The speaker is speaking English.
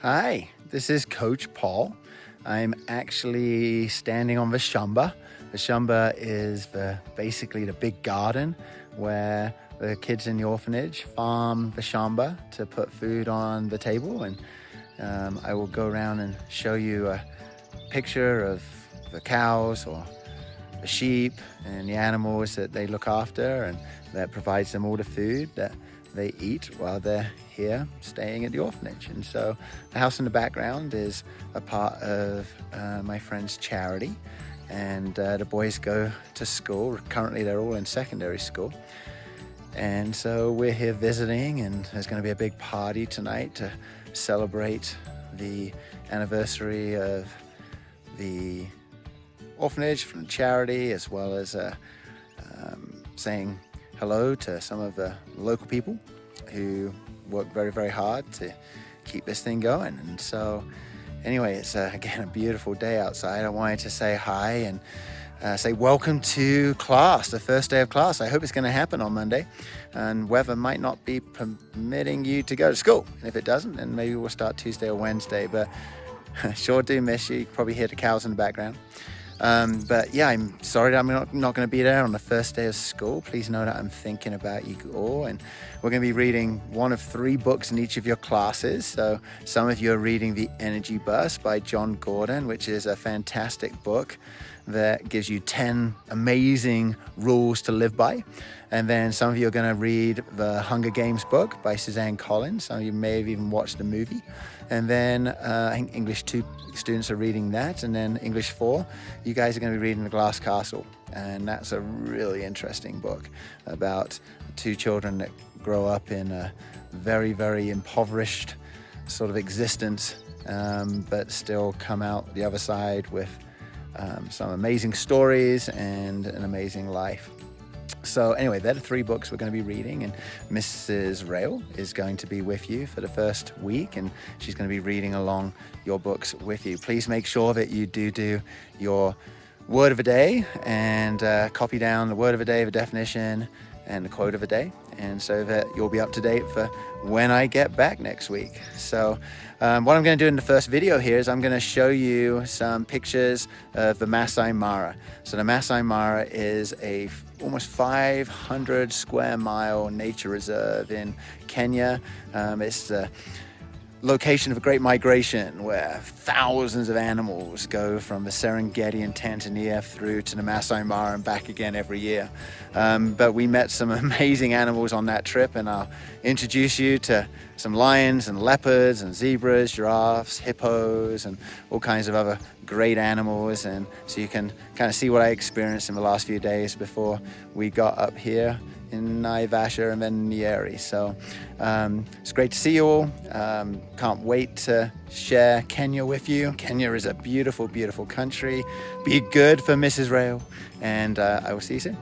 Hi, this is Coach Paul. I'm actually standing on the shamba. The shamba is basically the big garden where the kids in the orphanage farm the shamba to put food on the table. And I will go around and show you a picture of the cows or the sheep and the animals that they look after, and that provides them all the food that they eat while they're here staying at the orphanage. And so the house in the background is a part of my friend's charity, and the boys go to school. Currently they're all in secondary school, and so we're here visiting, and there's going to be a big party tonight to celebrate the anniversary of the orphanage from the charity, as well as saying hello to some of the local people who work very, very hard to keep this thing going. And so anyway, it's again a beautiful day outside. I wanted to say hi and say welcome to class, the first day of class. I hope it's going to happen on Monday, and weather might not be permitting you to go to school. And if it doesn't, then maybe we'll start Tuesday or Wednesday, but sure do miss you. You can probably hear the cows in the background. But yeah, I'm sorry that I'm not going to be there on the first day of school. Please know that I'm thinking about you all, and we're going to be reading one of 3 books in each of your classes. So some of you are reading The Energy Burst by John Gordon, which is a fantastic book that gives you 10 amazing rules to live by. And then some of you are going to read the Hunger Games book by Suzanne Collins. Some of you may have even watched the movie. And then I think English 2 students are reading that. And then English 4, you guys are going to be reading The Glass Castle. And that's a really interesting book about 2 children that grow up in a very, very impoverished sort of existence, but still come out the other side with some amazing stories and an amazing life. So anyway, they're the 3 books we're going to be reading, and Mrs. Rail is going to be with you for the first week, and she's going to be reading along your books with you. Please make sure that you do your word of the day and copy down the word of the day, the definition, and the quote of the day, and so that you'll be up to date for when I get back next week. So what I'm going to do in the first video here is I'm going to show you some pictures of the Masai Mara. So the Masai Mara is a almost 500 square mile nature reserve in Kenya. It's the location of a great migration where thousands of animals go from the Serengeti in Tanzania through to the Masai Mara and back again every year. But we met some amazing animals on that trip, and I'll introduce you to some lions and leopards and zebras, giraffes, hippos, and all kinds of other great animals. And so you can kind of see what I experienced in the last few days before we got up here in Naivasha and then Nyeri. So it's great to see you all. Can't wait to share Kenya with you. Kenya is a beautiful, beautiful country. Be good for Mrs. Rail, and I will see you soon.